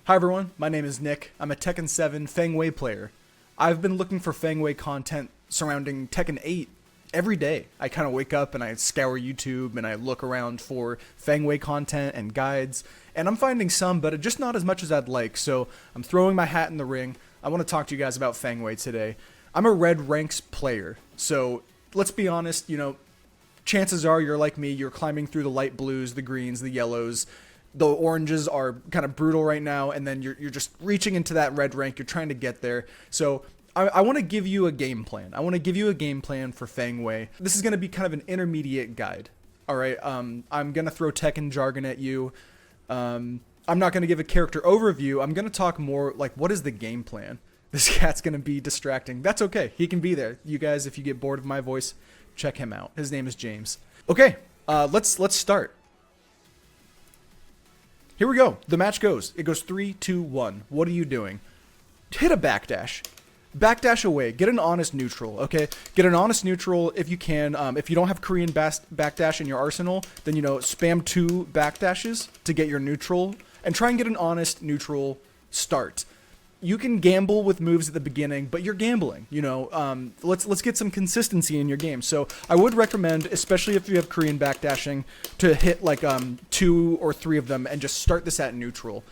Hi everyone, my name is Nick. I'm a Tekken 7 Feng Wei player. I've been looking for Feng Wei content surrounding Tekken 8 every day. I kind of wake up and I scour YouTube and I look around for Feng Wei content and guides, and I'm finding some, but just not as much as I'd like, so I'm throwing my hat in the ring. I want to talk to you guys about Feng Wei today. I'm a red ranks player, so let's be honest, chances are you're like me, you're climbing through the light blues, the greens, the yellows. The oranges are kind of brutal right now, and then you're just reaching into that red rank. You're trying to get there. So I want to give you a game plan. I want to give you a game plan for Feng Wei. This is going to be kind of an intermediate guide. All right. I'm going to throw Tekken jargon at you. I'm not going to give a character overview. I'm going to talk more like, what is the game plan? This cat's going to be distracting. That's okay. He can be there. You guys, if you get bored of my voice, check him out. His name is James. Okay. Let's start. Here we go. The match goes. It goes 3, 2, 1. What are you doing? Hit a backdash. Backdash away. Get an honest neutral, okay? Get an honest neutral if you can. If you don't have Korean backdash in your arsenal, then, spam 2 backdashes to get your neutral. And try and get an honest neutral start. You can gamble with moves at the beginning, but you're gambling, let's get some consistency in your game. So I would recommend, especially if you have Korean backdashing, to hit like 2 or 3 of them and just start this at neutral.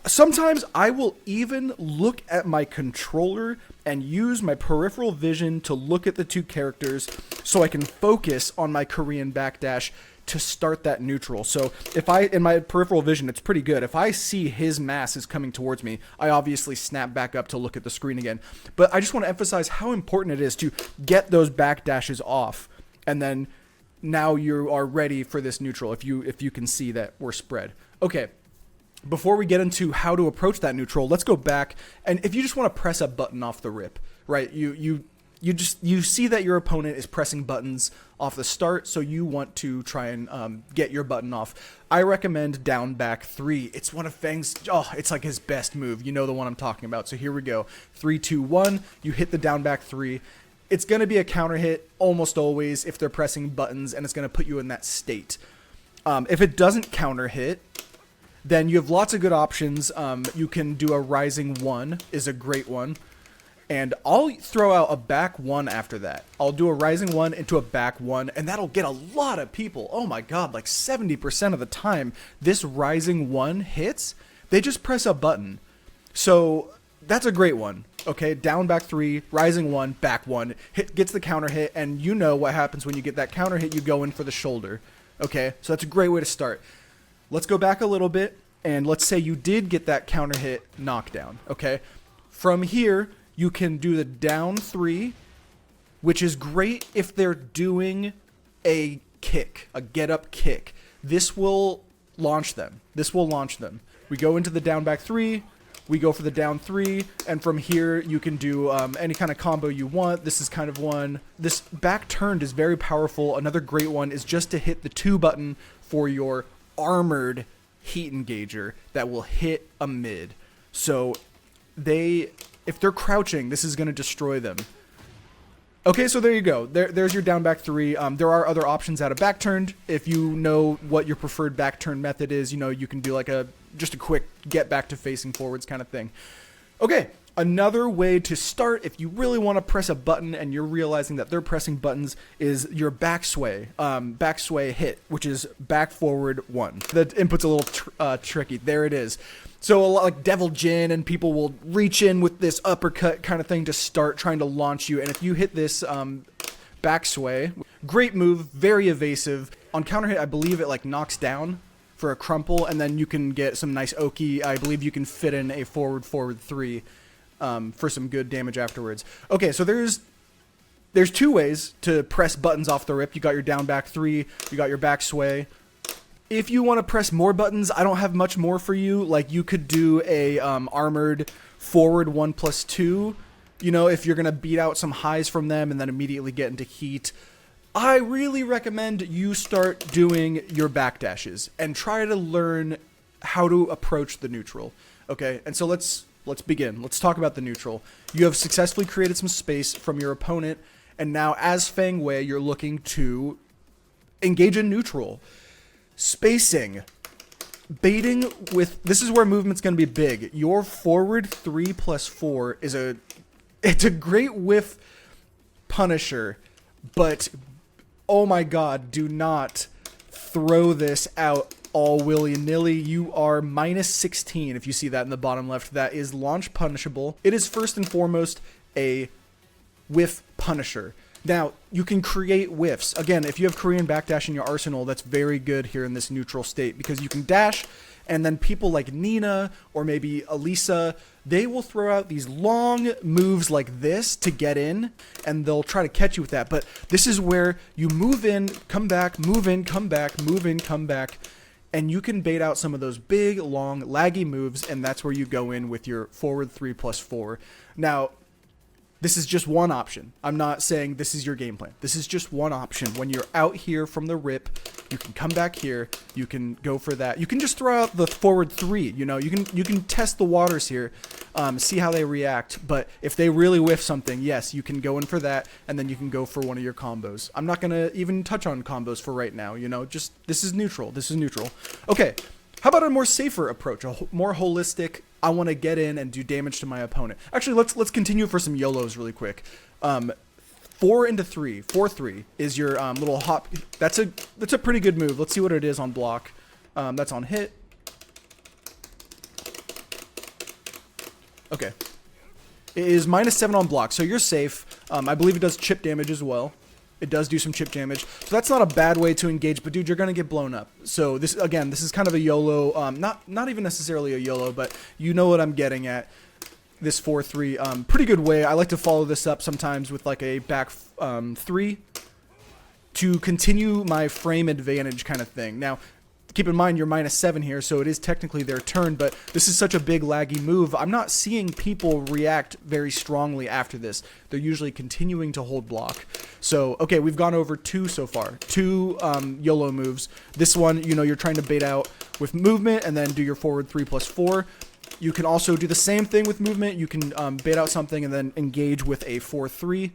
Sometimes I will even look at my controller and use my peripheral vision to look at the 2 characters so I can focus on my Korean backdash to start that neutral. So if in my peripheral vision, it's pretty good. If I see his mass is coming towards me, I obviously snap back up to look at the screen again. But I just want to emphasize how important it is to get those backdashes off. And then now you are ready for this neutral if you can see that we're spread. Okay. Before we get into how to approach that neutral, let's go back. And if you just want to press a button off the rip, right? You see that your opponent is pressing buttons off the start, so you want to try and get your button off. I recommend down back 3. It's one of Feng's, it's like his best move. You know the one I'm talking about. So here we go. 3, 2, 1. You hit the down back 3. It's going to be a counter hit almost always if they're pressing buttons, and it's going to put you in that state. If it doesn't counter hit, then you have lots of good options. You can do a rising 1 is a great one. And I'll throw out a back 1 after that. I'll do a rising 1 into a back 1, and that'll get a lot of people. Oh my god, like 70% of the time this rising 1 hits, they just press a button. So that's a great one. Okay, down back 3, rising 1, back 1, gets the counter hit, and you know what happens when you get that counter hit, you go in for the shoulder. Okay, so that's a great way to start. Let's go back a little bit, and let's say you did get that counter hit knockdown. Okay, from here, you can do the down 3, which is great if they're doing a kick, a get-up kick. This will launch them. We go into the down back 3, we go for the down 3, and from here you can do any kind of combo you want. This is kind of one. This back turned is very powerful. Another great one is just to hit the 2 button for your armored heat engager that will hit a mid. So if they're crouching, this is going to destroy them. Okay, so there you go. There's your down back 3. There are other options out of back turned. If you know what your preferred back turn method is, you can do like just a quick get back to facing forwards kind of thing. Okay, another way to start if you really want to press a button and you're realizing that they're pressing buttons is your back sway hit, which is back forward 1. The input's a little tricky. There it is. So a lot like Devil Jin and people will reach in with this uppercut kind of thing to start trying to launch you. And if you hit this back sway, great move, very evasive. On counter hit, I believe it like knocks down for a crumple, and then you can get some nice oki. I believe you can fit in a forward 3 for some good damage afterwards. Okay, so there's 2 ways to press buttons off the rip. You got your down back 3, you got your back sway. If you want to press more buttons, I don't have much more for you. Like you could do a armored forward 1+2, if you're going to beat out some highs from them and then immediately get into heat. I really recommend you start doing your backdashes and try to learn how to approach the neutral. Okay, and so let's begin. Let's talk about the neutral. You have successfully created some space from your opponent, and now as Feng Wei, you're looking to engage in neutral. Spacing. baiting with, this is where movement's going to be big. Your forward 3+4 is it's a great whiff punisher, but oh my god, do not throw this out all willy-nilly. You are -16 if you see that in the bottom left. That is launch punishable. It is first and foremost a whiff punisher. Now, you can create whiffs. Again, if you have Korean backdash in your arsenal, that's very good here in this neutral state because you can dash, and then people like Nina or maybe Elisa, they will throw out these long moves like this to get in, and they'll try to catch you with that. But this is where you move in, come back, move in, come back, move in, come back, and you can bait out some of those big, long, laggy moves, and that's where you go in with your forward 3+4. Now, this is just one option. I'm not saying this is your game plan. This is just one option. When you're out here from the rip, you can come back here. You can go for that. You can just throw out the forward 3. You know, you can test the waters here, see how they react. But if they really whiff something, yes, you can go in for that, and then you can go for one of your combos. I'm not gonna even touch on combos for right now. You know, just this is neutral. This is neutral. Okay. How about a more safer approach, a more holistic? I want to get in and do damage to my opponent. Actually, let's continue for some YOLOs really quick. 4 into 3, 4-3 is your little hop. That's a pretty good move. Let's see what it is on block. That's on hit. Okay, it is -7 on block, so you're safe. I believe it does chip damage as well. It does do some chip damage, so that's not a bad way to engage, but dude, you're gonna get blown up. So this, again, this is kind of a YOLO, not even necessarily a YOLO, but you know what I'm getting at. This 4-3, pretty good way. I like to follow this up sometimes with like a back 3 to continue my frame advantage kind of thing. Now, keep in mind, you're -7 here, so it is technically their turn, but this is such a big laggy move. I'm not seeing people react very strongly after this. They're usually continuing to hold block. So, okay, we've gone over 2 so far. 2 YOLO moves. This one, you know, you're trying to bait out with movement and then do your forward 3+4. You can also do the same thing with movement. You can bait out something and then engage with a 4-3.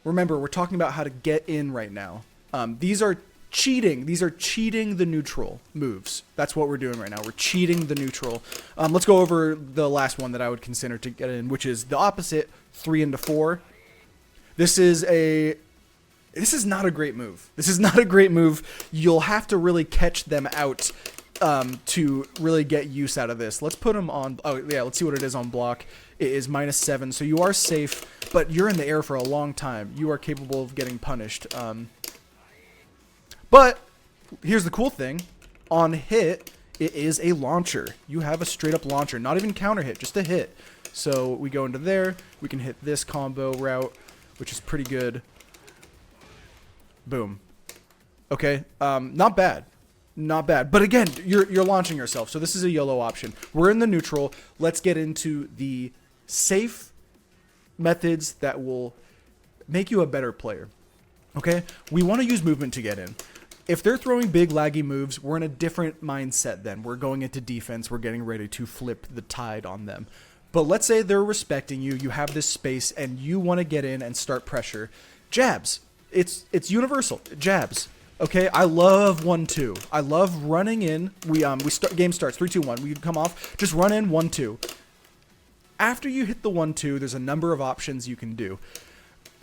Remember, we're talking about how to get in right now. These are cheating. These are cheating the neutral moves. That's what we're doing right now. We're cheating the neutral. Let's go over the last one that I would consider to get in, which is the opposite, 3 into 4. This is not a great move. This is not a great move. You'll have to really catch them out to really get use out of this. Let's put them on. Oh yeah, let's see what it is on block. It is -7, so you are safe, but you're in the air for a long time. You are capable of getting punished. But here's the cool thing. On hit, it is a launcher. You have a straight up launcher, not even counter hit, just a hit. So we go into there. We can hit this combo route, which is pretty good. Boom. Okay, not bad. Not bad. But again, you're launching yourself, so this is a YOLO option. We're in the neutral. Let's get into the safe methods that will make you a better player. Okay? We want to use movement to get in. If they're throwing big laggy moves, we're in a different mindset then. We're going into defense. We're getting ready to flip the tide on them. But let's say they're respecting you. You have this space, and you want to get in and start pressure. Jabs. It's universal. Jabs. Okay, I love 1-2. I love running in. Game starts 3-2-1. We come off. Just run in 1-2. After you hit the 1-2, there's a number of options you can do.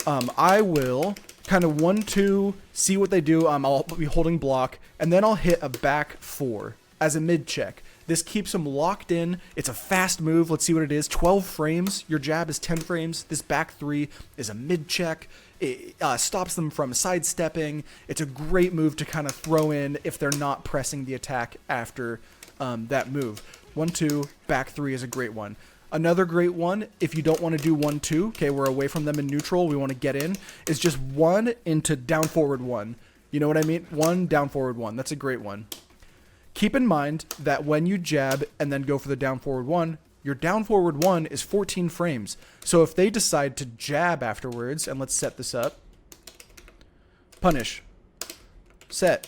I will kind of 1-2, see what they do. I'll be holding block, and then I'll hit a back 4 as a mid check. This keeps them locked in. It's a fast move. Let's see what it is. 12 frames. Your jab is 10 frames. This back 3 is a mid check. It stops them from sidestepping. It's a great move to kind of throw in if they're not pressing the attack after that move. 1-2, back 3 is a great one. Another great one, if you don't want to do 1-2, okay, we're away from them in neutral, we want to get in, is just 1 into down forward 1. You know what I mean? 1 down forward 1. That's a great one. Keep in mind that when you jab and then go for the down forward 1, your down forward 1 is 14 frames. So if they decide to jab afterwards, and let's set this up, punish, set.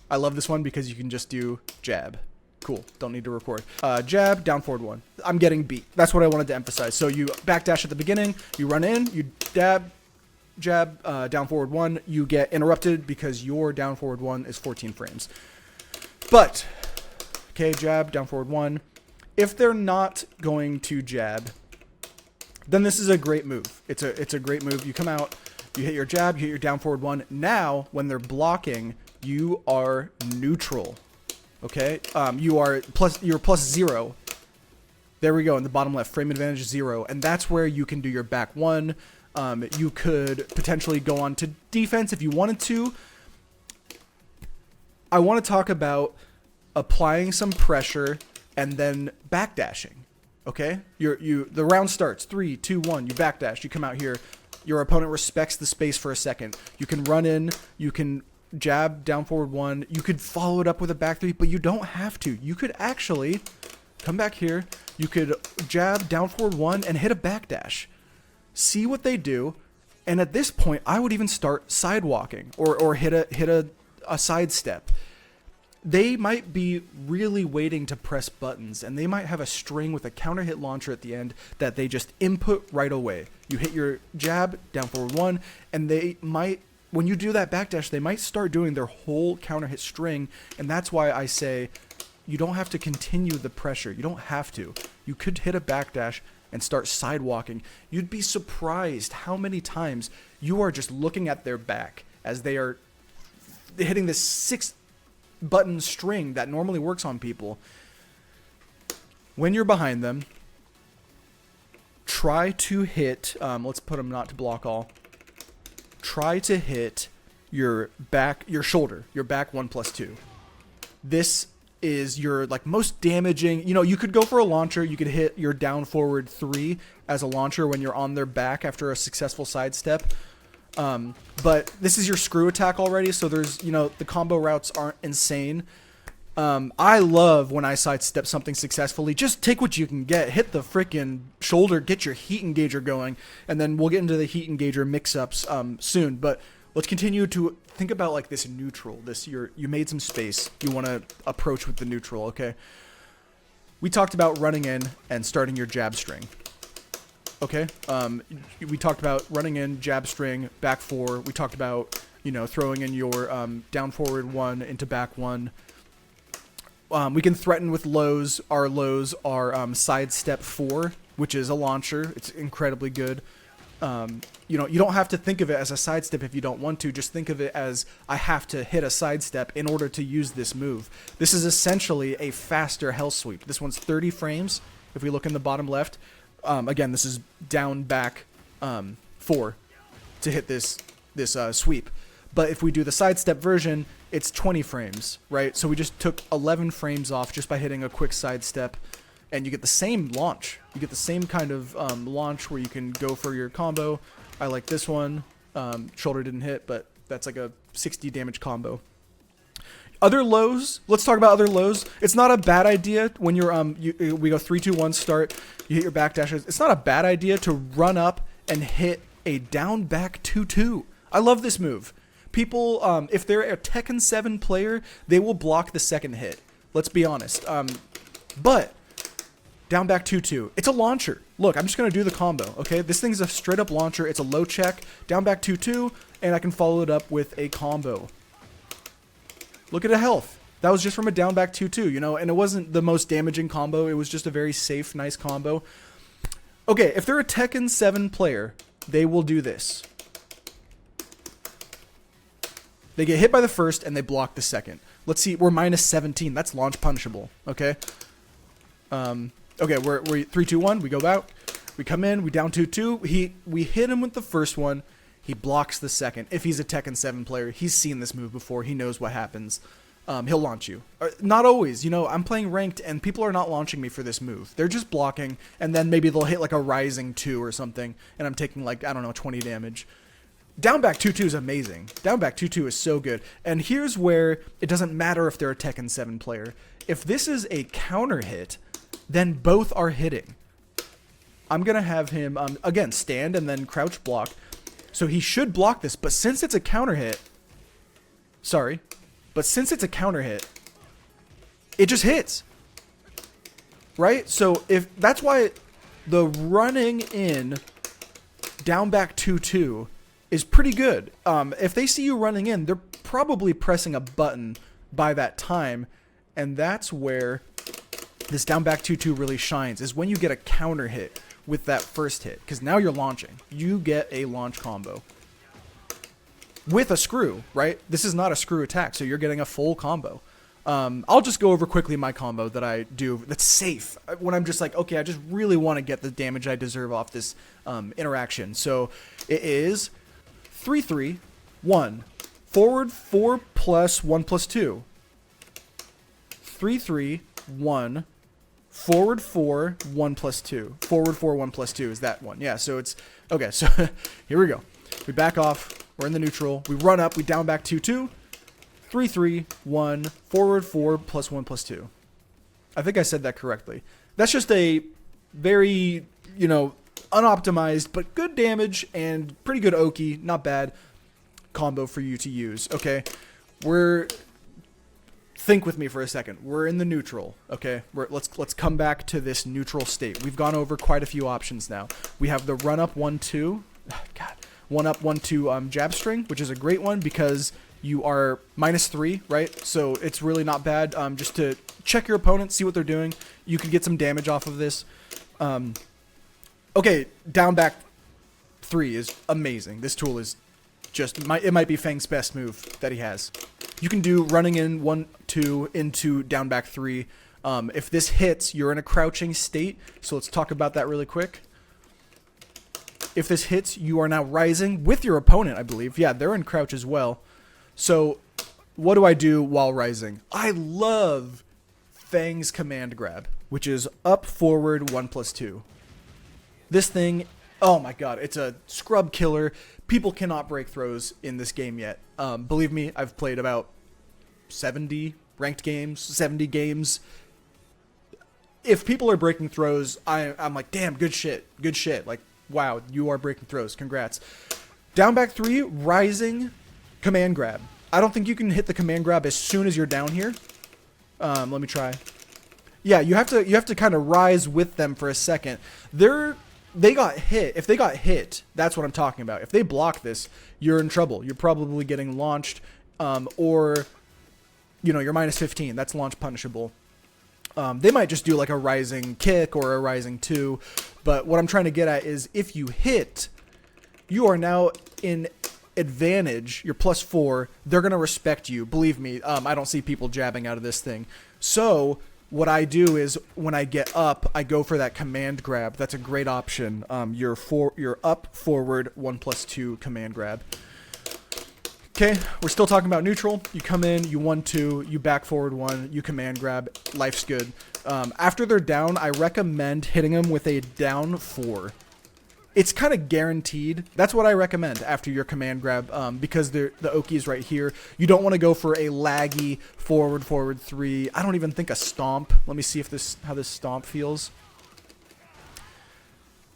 I love this one because you can just do jab. Cool. Don't need to record. Jab, down forward 1. I'm getting beat. That's what I wanted to emphasize. So you backdash at the beginning, you run in, you jab, down forward 1. You get interrupted because your down forward 1 is 14 frames. But Okay, jab, down forward 1. If they're not going to jab, then this is a great move. It's a great move. You come out, you hit your jab, you hit your down forward 1. Now, when they're blocking, you are neutral. Okay? You're plus 0. There we go, in the bottom left, frame advantage 0. And that's where you can do your back 1. You could potentially go on to defense if you wanted to. I want to talk about applying some pressure and then backdashing. Okay? The round starts. 3, 2, 1. You backdash. You come out here. Your opponent respects the space for a second. You can run in. You can jab, down forward 1. You could follow it up with a back 3, but you don't have to. You could actually come back here. You could jab, down forward 1, and hit a backdash. See what they do. And at this point, I would even start sidewalking or hit a sidestep. They might be really waiting to press buttons, and they might have a string with a counter hit launcher at the end that they just input right away. You hit your jab, down forward 1, and they might, when you do that backdash, they might start doing their whole counter hit string, and that's why I say you don't have to continue the pressure. You don't have to. You could hit a backdash and start sidewalking. You'd be surprised how many times you are just looking at their back as they are hitting this 6-button string that normally works on people. When you're behind them, try to hit, let's put them not to block all. Try to hit your back, your shoulder, your back 1+2. This is your most damaging. You could go for a launcher. You could hit your down forward 3 as a launcher when you're on their back after a successful sidestep. But this is your screw attack already, so there's, the combo routes aren't insane. I love when I sidestep something successfully. Just take what you can get. Hit the freaking shoulder, get your heat engager going, and then we'll get into the heat engager mix-ups soon. But let's continue to think about this neutral. You made some space. You want to approach with the neutral, okay? We talked about running in and starting your jab string. Okay, we talked about running in, jab string, back 4. We talked about, throwing in your down forward 1 into back 1. We can threaten with lows. Our lows are sidestep 4, which is a launcher. It's incredibly good. You don't have to think of it as a sidestep if you don't want to. Just think of it as I have to hit a sidestep in order to use this move. This is essentially a faster hell sweep. This one's 30 frames. If we look in the bottom left. Again, this is down back 4 to hit this sweep. But if we do the sidestep version, it's 20 frames, right? So we just took 11 frames off just by hitting a quick sidestep, and you get the same launch. You get the same kind of launch where you can go for your combo. I like this one. Shoulder didn't hit, but that's like a 60 damage combo. Other lows, let's talk about other lows. It's not a bad idea when you're we go 3, 2, 1 start, you hit your backdashes. It's not a bad idea to run up and hit a down back 2-2. I love this move. People, if they're a Tekken 7 player, they will block the second hit. Let's be honest. But down back 2-2. It's a launcher. Look, I'm just going to do the combo, okay? This thing's a straight up launcher. It's a low check, down back 2-2, and I can follow it up with a combo. Look at the health. That was just from a down back 2-2, and it wasn't the most damaging combo. It was just a very safe, nice combo. Okay, if they're a Tekken 7 player, they will do this. They get hit by the first, and they block the second. Let's see, we're minus 17. That's launch punishable, okay? Okay, we're 3, 2, 1. We go out. We come in. We down 2-2. We hit him with the first one. He blocks the second. If he's a Tekken 7 player, he's seen this move before. He knows what happens. He'll launch you. Not always. I'm playing ranked, and people are not launching me for this move. They're just blocking, and then maybe they'll hit like a rising 2 or something, and I'm taking 20 damage. Down back 2-2 is amazing. Down back 2-2 is so good. And here's where it doesn't matter if they're a Tekken 7 player. If this is a counter hit, then both are hitting. I'm going to have him, again, stand and then crouch block. So he should block this, but since it's a counter hit, it just hits. Right? So that's why the running in down back 2-2 is pretty good. If they see you running in, they're probably pressing a button by that time, And that's where this down back 2-2 really shines, is when you get a counter hit with that first hit. Because now you're launching. You get a launch combo. With a screw, right? This is not a screw attack, so you're getting a full combo. I'll just go over quickly my combo that I do that's safe when I'm just like, okay, I just really want to get the damage I deserve off this interaction. So it is 3-3, 1, forward 4 plus 1 plus 2. 3-3, 1, forward 4, 1 plus 2. Forward 4, 1 plus 2 is that one. Yeah, so it's, okay, so here we go. We back off. We're in the neutral. We run up. We down back 2-2. 3-3, 1, forward 4 plus 1 plus 2. I think I said that correctly. That's just a very, unoptimized but good damage and pretty good Oki, not bad combo for you to use. Okay, think with me for a second. We're in the neutral. Okay, let's come back to this neutral state. We've gone over quite a few options now. We have the run up 1-2. God. 1 up 1-2 jab string, which is a great one because you are -3, right? So it's really not bad. Just to check your opponent, see what they're doing. You could get some damage off of this. Okay, down back 3 is amazing. This tool is just it might be Feng's best move that he has. You can do running in 1-2 into down back 3. If this hits, you're in a crouching state. So let's talk about that really quick. If this hits, you are now rising with your opponent, I believe. Yeah, they're in crouch as well. So what do I do while rising? I love Feng's command grab, which is up, forward, 1 plus 2. This thing, oh my god, it's a scrub killer. People cannot break throws in this game yet. Believe me, I've played about 70 ranked games, 70 games. If people are breaking throws, I'm like, damn, good shit. Like, wow, you are breaking throws. Congrats. Down back 3, rising, command grab. I don't think you can hit the command grab as soon as you're down here. Let me try. Yeah, you have to kind of rise with them for a second. They got hit. If they got hit, that's what I'm talking about. If they block this, you're in trouble. You're probably getting launched, or you're -15. That's launch punishable. They might just do like a rising kick or a rising 2. But what I'm trying to get at is if you hit, you are now in advantage. You're +4. They're going to respect you. Believe me, I don't see people jabbing out of this thing. So what I do is when I get up, I go for that command grab. That's a great option. You're up, forward, 1 plus 2 command grab. Okay, we're still talking about neutral. You come in, you 1-2, you back forward 1, you command grab. Life's good. After they're down, I recommend hitting them with a down 4. It's kind of guaranteed. That's what I recommend after your command grab, because the Oki is right here. You don't want to go for a laggy forward 3. I don't even think a stomp. Let me see how this stomp feels.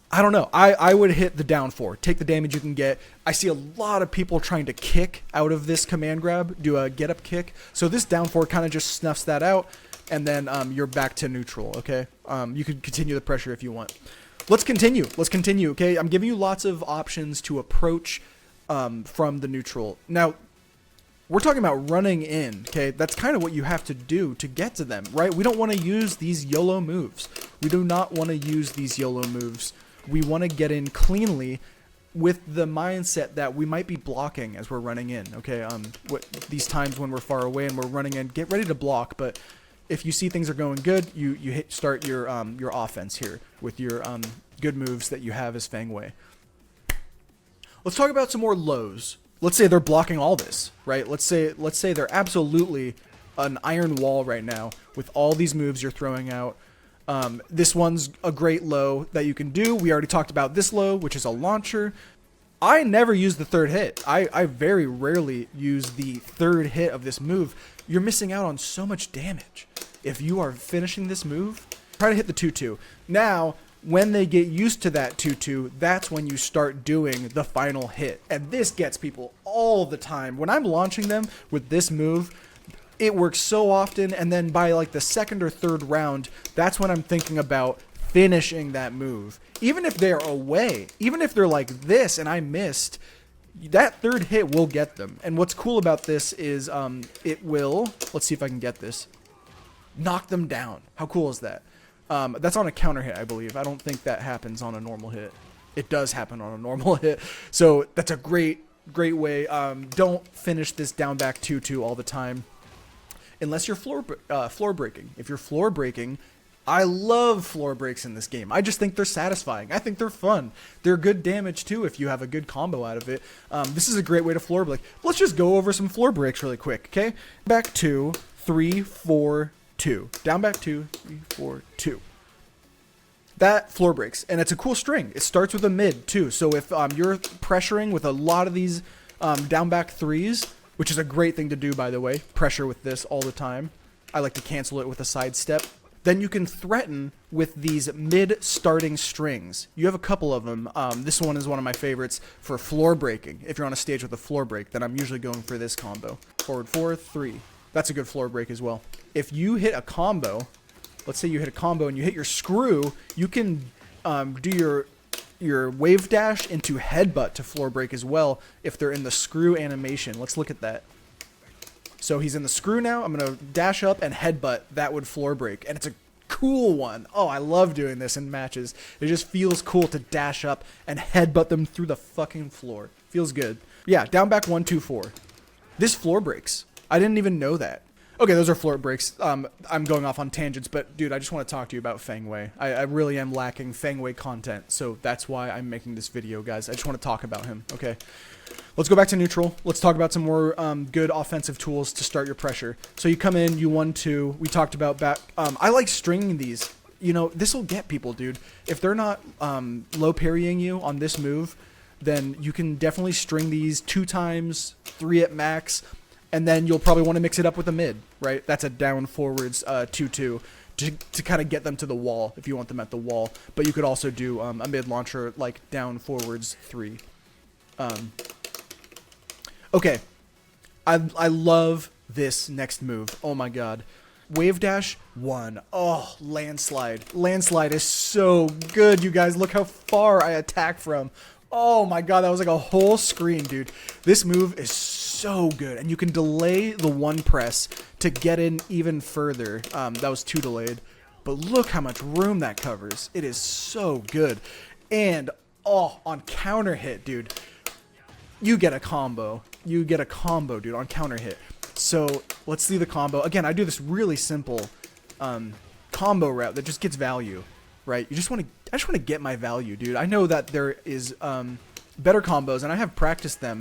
I don't know. I would hit the down 4. Take the damage you can get. I see a lot of people trying to kick out of this command grab, do a get up kick. So this down 4 kind of just snuffs that out, and then you're back to neutral, okay? You could continue the pressure if you want. Let's continue, okay? I'm giving you lots of options to approach from the neutral. Now, we're talking about running in, okay? That's kind of what you have to do to get to them, right? We don't want to use these YOLO moves. We do not want to use these YOLO moves. We want to get in cleanly with the mindset that we might be blocking as we're running in, okay? These times when we're far away and we're running in, get ready to block, but if you see things are going good, you start your offense here with your good moves that you have as Feng Wei. Let's talk about some more lows. Let's say they're blocking all this, right? Let's say they're absolutely an iron wall right now with all these moves you're throwing out. This one's a great low that you can do. We already talked about this low, which is a launcher. I never use the third hit. I very rarely use the third hit of this move. You're missing out on so much damage. If you are finishing this move, try to hit the 2-2. Now, when they get used to that 2-2, that's when you start doing the final hit. And this gets people all the time. When I'm launching them with this move, it works so often, and then by like the second or third round, that's when I'm thinking about finishing that move. Even if they're away, even if they're like this and I missed, that third hit will get them. And what's cool about this is it will, let's see if I can get this. knock them down. How cool is that? That's on a counter hit, I believe. I don't think that happens on a normal hit. It does happen on a normal hit. So that's a great way. Don't finish this down back 2-2 all the time. Unless you're floor breaking. If you're floor breaking, I love floor breaks in this game. I just think they're satisfying. I think they're fun. They're good damage too if you have a good combo out of it. This is a great way to floor break. Let's just go over some floor breaks really quick, okay? Back 2, 3, 4, 2. Down back 2, 3, 4, 2. That floor breaks, and it's a cool string. It starts with a mid too. So if you're pressuring with a lot of these down back 3s, which is a great thing to do, by the way, pressure with this all the time. I like to cancel it with a side step. Then you can threaten with these mid starting strings. You have a couple of them. This one is one of my favorites for floor breaking. If you're on a stage with a floor break, then I'm usually going for this combo. Forward 4, 3. That's a good floor break as well. If you hit a combo, let's say you hit a combo and you hit your screw, you can do your wave dash into headbutt to floor break as well if they're in the screw animation. Let's look at that. So he's in the screw now. I'm going to dash up and headbutt. That would floor break. And it's a cool one. Oh, I love doing this in matches. It just feels cool to dash up and headbutt them through the fucking floor. Feels good. Yeah, down back 1, 2, 4. This floor breaks. I didn't even know that. Okay, those are floor breaks. I'm going off on tangents, but dude, I just want to talk to you about Feng Wei. I really am lacking Feng Wei content, so that's why I'm making this video, guys. I just want to talk about him, okay? Let's go back to neutral. Let's talk about some more good offensive tools to start your pressure. So you come in, you 1-2. We talked about back. I like stringing these. You know, this will get people, dude. If they're not low parrying you on this move, then you can definitely string these 2 times, 3 at max. And then you'll probably want to mix it up with a mid, right? That's a down forwards 2-2 to kind of get them to the wall if you want them at the wall. But you could also do a mid launcher like down forwards 3. Okay, I love this next move. Oh my god. Wave dash 1. Oh, landslide. Landslide is so good, you guys. Look how far I attack from. Oh my god, that was like a whole screen, dude. This move is so good, and you can delay the 1 press to get in even further. That was 2 delayed, but look how much room that covers. It is so good. And oh, on counter hit, dude, you get a combo. You get a combo, dude, on counter hit. So let's see the combo. Again, I do this really simple combo route that just gets value, right? I just want to get my value, dude. I know that there is better combos, and I have practiced them.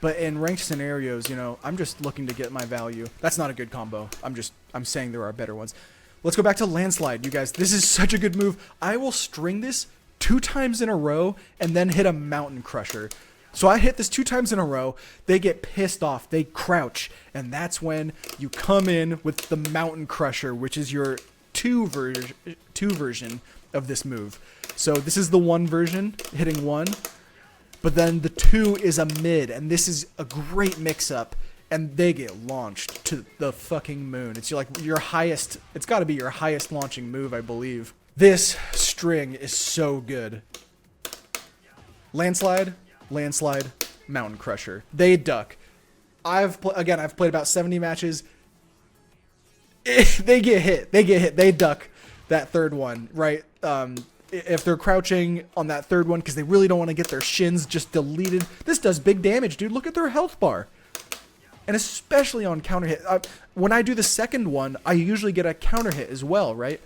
But in ranked scenarios, you know, I'm just looking to get my value. That's not a good combo. I'm saying there are better ones. Let's go back to landslide, you guys. This is such a good move. I will string this 2 times in a row and then hit a mountain crusher. So I hit this 2 times in a row. They get pissed off. They crouch. And that's when you come in with the mountain crusher, which is your 2 version of this move. So this is the 1 version, hitting 1. But then the 2 is a mid, and this is a great mix-up, and they get launched to the fucking moon. It's like your highest, it's got to be your highest launching move, I believe. This string is so good. Landslide, landslide, mountain crusher. They duck. I've played about 70 matches. They get hit. They duck that 3rd one, right? If they're crouching on that 3rd one because they really don't want to get their shins just deleted. This does big damage, dude. Look at their health bar. And especially on counter hit. When I do the 2nd one, I usually get a counter hit as well, right?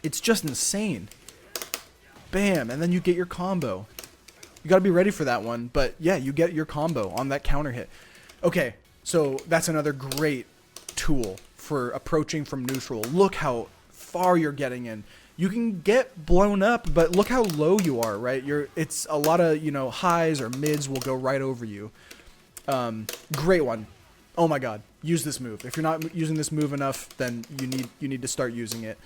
It's just insane. Bam. And then you get your combo. You got to be ready for that one. But yeah, you get your combo on that counter hit. Okay, so that's another great tool for approaching from neutral. Look how far you're getting in. You can get blown up, but look how low you are, right? It's a lot of, you know, highs or mids will go right over you. Great one. Oh my god. Use this move. If you're not using this move enough, then you need to start using it.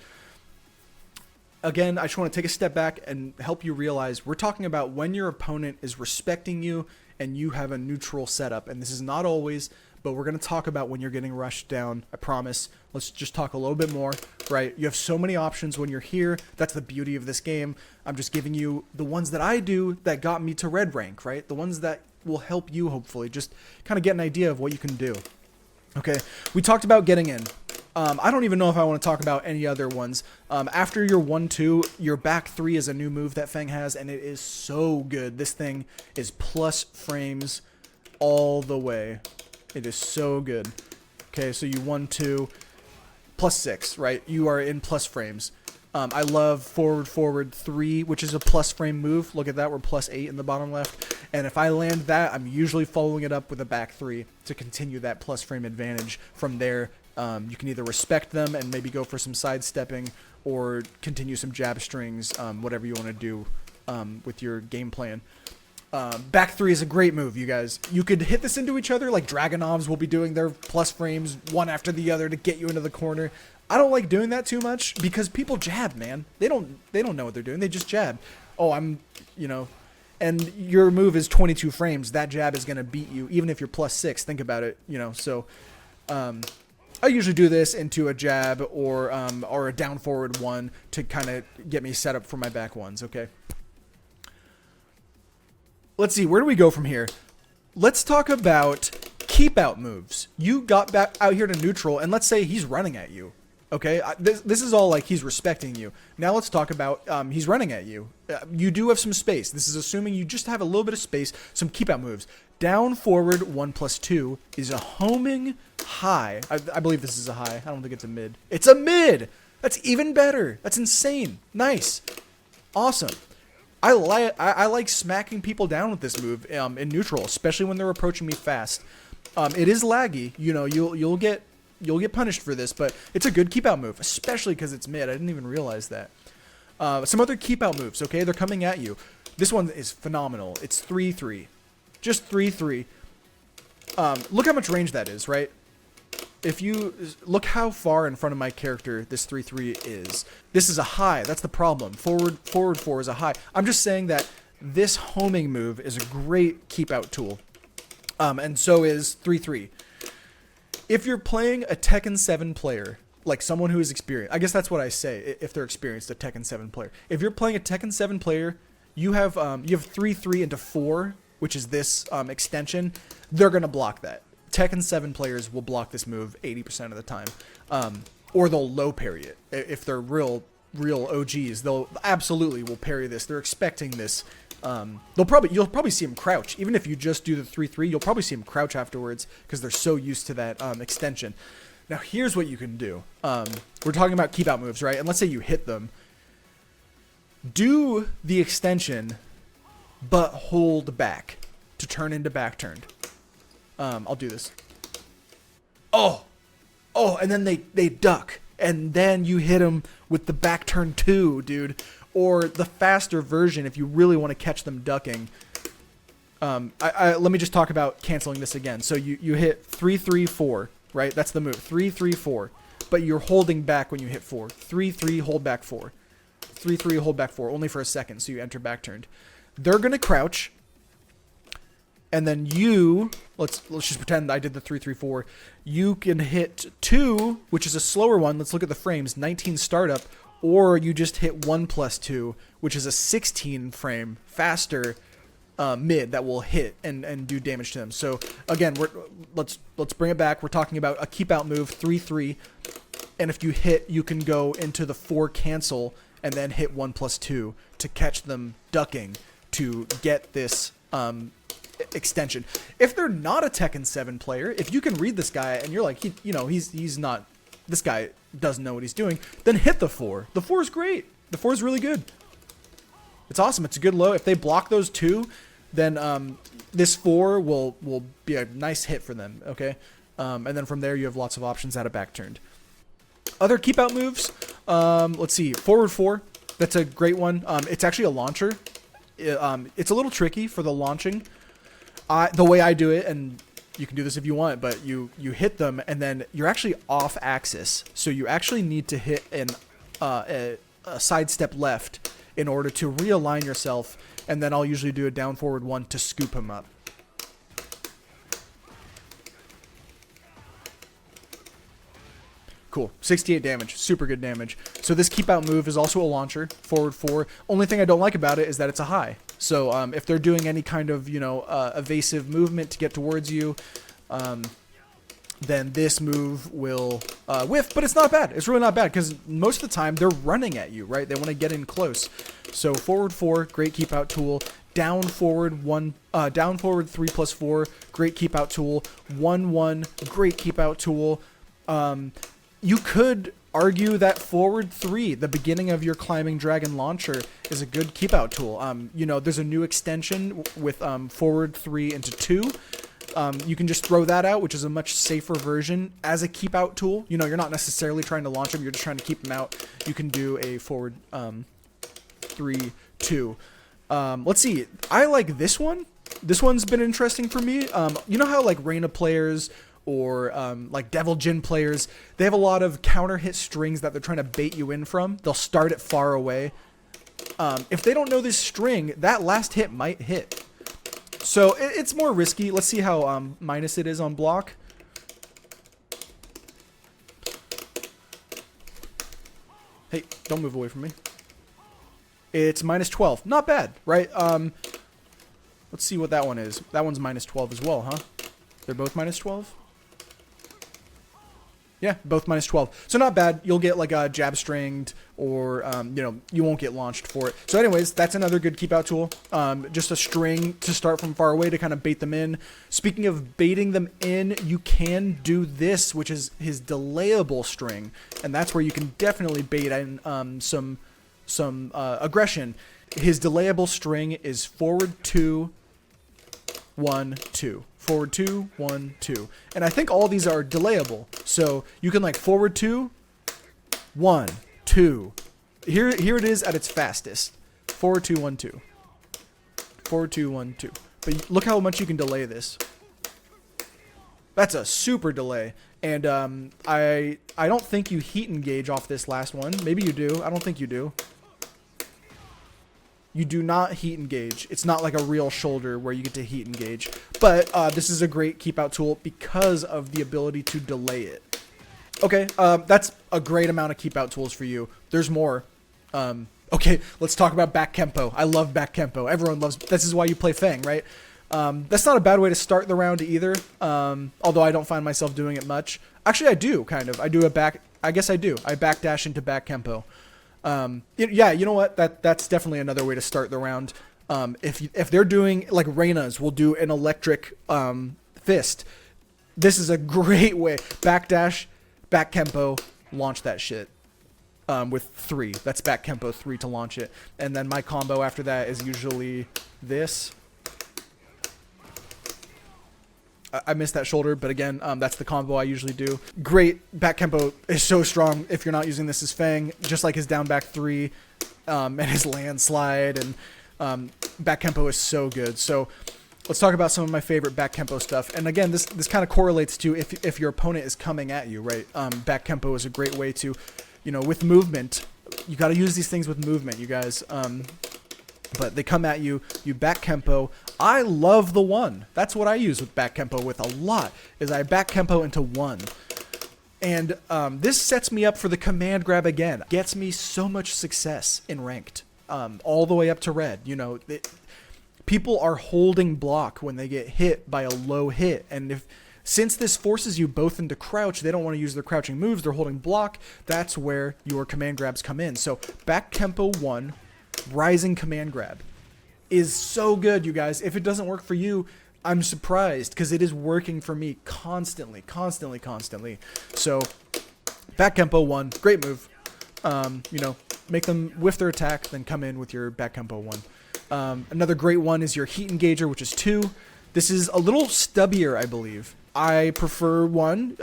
Again, I just want to take a step back and help you realize we're talking about when your opponent is respecting you and you have a neutral setup. And this is not always, but we're going to talk about when you're getting rushed down. I promise. Let's just talk a little bit more, right? You have so many options when you're here. That's the beauty of this game. I'm just giving you the ones that I do that got me to red rank, right? The ones that will help you, hopefully, just kind of get an idea of what you can do. Okay, we talked about getting in. I don't even know if I want to talk about any other ones. After your 1-2, your back 3 is a new move that Feng has, and it is so good. This thing is plus frames all the way. It is so good. Okay, so you 1-2, plus 6, right? You are in plus frames. I love forward 3, which is a plus frame move. Look at that, we're plus 8 in the bottom left. And if I land that, I'm usually following it up with a back 3 to continue that plus frame advantage. From there, you can either respect them and maybe go for some sidestepping or continue some jab strings, whatever you want to do with your game plan. Back 3 is a great move, you guys. You could hit this into each other, like Dragonovs will be doing their plus frames one after the other to get you into the corner. I don't like doing that too much because people jab, man. They don't know what they're doing. They just jab. Oh, and your move is 22 frames. That jab is going to beat you even if you're plus 6. Think about it, So I usually do this into a jab or a down forward 1 to kind of get me set up for my back 1s, okay? Let's see, where do we go from here? Let's talk about keep out moves. You got back out here to neutral, and let's say he's running at you. Okay, this is all like he's respecting you. Now let's talk about he's running at you. You do have some space. This is assuming you just have a little bit of space. Some keep out moves. Down forward 1+2 is a homing high. I believe this is a high. I don't think it's a mid. It's a mid. That's even better. That's insane. Nice. Awesome. I like smacking people down with this move in neutral, especially when they're approaching me fast. It is laggy. You'll get punished for this, but it's a good keep out move, especially because it's mid. I didn't even realize that. Some other keep out moves, okay? They're coming at you. This one is phenomenal. It's 3-3. Just 3-3. Look how much range that is, right? If you look how far in front of my character this 3-3 is. This is a high. That's the problem. Forward 4 is a high. I'm just saying that this homing move is a great keep out tool. And so is 3-3. If you're playing a Tekken 7 player, like someone who is experienced, I guess that's what I say if they're experienced, a Tekken 7 player. If you're playing a Tekken 7 player, you have 3-3 into 4, which is this extension. They're gonna block that. Tekken 7 players will block this move 80% of the time, or they'll low parry it. If they're real OGs, they'll absolutely will parry this. They're expecting this. You'll probably see him crouch. Even if you just do the 3-3, you'll probably see him crouch afterwards because they're so used to that extension. Now here's what you can do. We're talking about keep out moves, right? And let's say you hit them. Do the extension, but hold back to turn into back turned. I'll do this. Oh, and then they duck, and then you hit them with the back turn 2, dude. Or the faster version if you really want to catch them ducking. Let me just talk about canceling this again. So you hit 3-3-4, right? That's the move. 3-3-4. But you're holding back when you hit 4. 3-3, hold back 4. 3-3, hold back 4. Only for a second, so you enter back turned. They're going to crouch. And then let's just pretend I did the 3-3-4. You can hit 2, which is a slower one. Let's look at the frames. 19 startup. Or you just hit 1+2, which is a 16 frame faster mid that will hit and do damage to them. So again, let's bring it back. We're talking about a keep out move, 3-3, and if you hit, you can go into the 4 cancel and then hit 1+2 to catch them ducking to get this extension. If they're not a Tekken 7 player, if you can read this guy and you're like, he's not. This guy doesn't know what he's doing, then hit the 4. The 4 is great. The 4 is really good. It's awesome. It's a good low. If they block those 2, then this 4 will be a nice hit for them, okay? And then from there, you have lots of options out of back turned. Other keep out moves, let's see. Forward 4, that's a great one. It's actually a launcher. It's a little tricky for the launching. The way I do it, and you can do this if you want, but you hit them and then you're actually off axis. So you actually need to hit a sidestep left in order to realign yourself. And then I'll usually do a down forward 1 to scoop him up. Cool. 68 damage. Super good damage. So this keep out move is also a launcher. Forward 4. Only thing I don't like about it is that it's a high. So if they're doing any kind of, evasive movement to get towards you, then this move will whiff, but it's not bad. It's really not bad because most of the time they're running at you, right? They want to get in close. So forward 4, great keep out tool. Down forward 1, down forward 3+4, great keep out tool. 1-1, great keep out tool. You could argue that forward 3, the beginning of your climbing dragon launcher, is a good keep out tool. You know, there's a new extension with forward 3 into 2. You can just throw that out, which is a much safer version as a keep out tool. You know, you're not necessarily trying to launch them, you're just trying to keep them out. You can do a forward 3, 2. Let's see. I like this one. This one's been interesting for me. You know how like Reina players or like Devil Jin players, they have a lot of counter hit strings that they're trying to bait you in from. They'll start it far away. If they don't know this string, that last hit might hit. So it's more risky. Let's see how minus it is on block. Hey, don't move away from me. It's minus 12. Not bad, right? Let's see what that one is. That one's minus 12 as well, huh? They're both minus 12? Yeah, both minus 12. So not bad. You'll get like a jab stringed or, you know, you won't get launched for it. So anyways, that's another good keep out tool. Just a string to start from far away to kind of bait them in. Speaking of baiting them in, you can do this, which is his delayable string. And that's where you can definitely bait in some aggression. His delayable string is forward 2, 1, 2. Forward 2, 1, 2. And I think all these are delayable. So you can like forward 2, 1, 2. Here it is at its fastest. Forward 2, 1, 2. Forward 2, 1, 2. But look how much you can delay this. That's a super delay. And I don't think you heat engage off this last one. Maybe you do. I don't think you do. You do not heat engage. It's not like a real shoulder where you get to heat engage. But this is a great keep out tool because of the ability to delay it. Okay, that's a great amount of keep out tools for you. There's more. Okay, let's talk about back Kempo. I love back Kempo. Everyone loves. This is why you play Feng, right? That's not a bad way to start the round either. Although I don't find myself doing it much. Actually, I do kind of. I do a back. I guess I do. I backdash into back Kempo. Yeah, you know what? That's definitely another way to start the round. If they're doing like Reina's will do an electric fist. This is a great way. Backdash, back Kempo, launch that shit. With 3. That's back Kempo 3 to launch it. And then my combo after that is usually this. I missed that shoulder, but again, that's the combo I usually do. Great. Back Kempo is so strong if you're not using this as Feng, just like his down back 3 and his landslide. And back Kempo is so good. So let's talk about some of my favorite back Kempo stuff. And again, this kind of correlates to if your opponent is coming at you, right? Back Kempo is a great way to, you know, with movement. You got to use these things with movement, you guys. But they come at you, you back Kempo. I love the 1. That's what I use with back Kempo with a lot, is I back Kempo into 1. And this sets me up for the command grab again. Gets me so much success in ranked, all the way up to red. You know, people are holding block when they get hit by a low hit. And since this forces you both into crouch, they don't want to use their crouching moves. They're holding block. That's where your command grabs come in. So back Kempo 1. Rising command grab is so good, you guys. If it doesn't work for you, I'm surprised because it is working for me constantly. So back Kempo 1, great move. You know, make them whiff their attack, then come in with your back Kempo 1. Another great one is your heat engager, which is 2. This is a little stubbier, I believe. I prefer 1.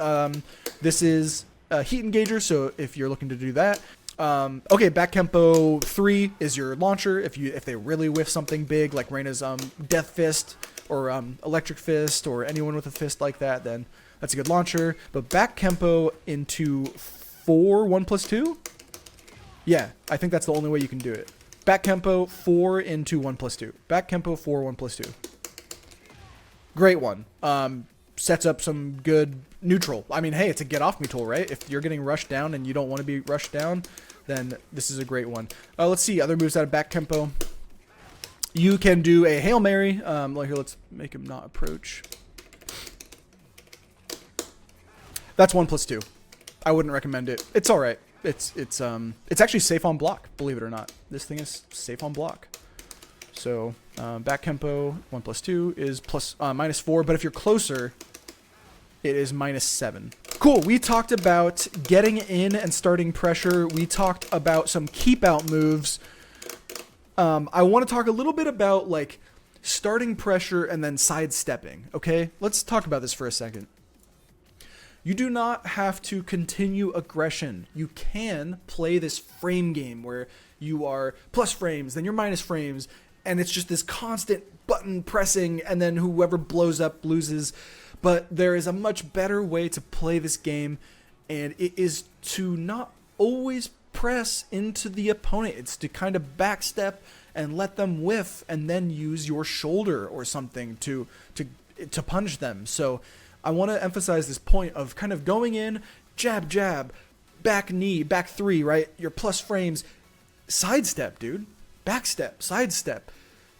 This is a heat engager, so if you're looking to do that. Okay, back Kempo 3 is your launcher. If they really whiff something big like Reina's Death Fist or Electric Fist or anyone with a fist like that, then that's a good launcher. But back Kempo into 4, 1+2? Yeah, I think that's the only way you can do it. Back Kempo 4 into 1+2. Back Kempo 4, 1+2. Great one. Sets up some good neutral. I mean, hey, it's a get off me tool, right? If you're getting rushed down and you don't want to be rushed down, then this is a great one. Let's see other moves out of back Kempo. You can do a Hail Mary. Like here, let's make him not approach. That's 1+2. I wouldn't recommend it. It's all right. It's actually safe on block, believe it or not. This thing is safe on block. So back Kempo 1+2 is -4, but if you're closer, it is -7. Cool. We talked about getting in and starting pressure. We talked about some keep out moves. I want to talk a little bit about like starting pressure and then sidestepping. Okay, let's talk about this for a second. You do not have to continue aggression. You can play this frame game where you are plus frames, then you're minus frames, and it's just this constant button pressing, and then whoever blows up loses. But there is a much better way to play this game, and it is to not always press into the opponent. It's to kind of backstep and let them whiff, and then use your shoulder or something to punish them. So I want to emphasize this point of kind of going in, jab, jab, back knee, back three, right? Your plus frames, sidestep, dude. Backstep, sidestep.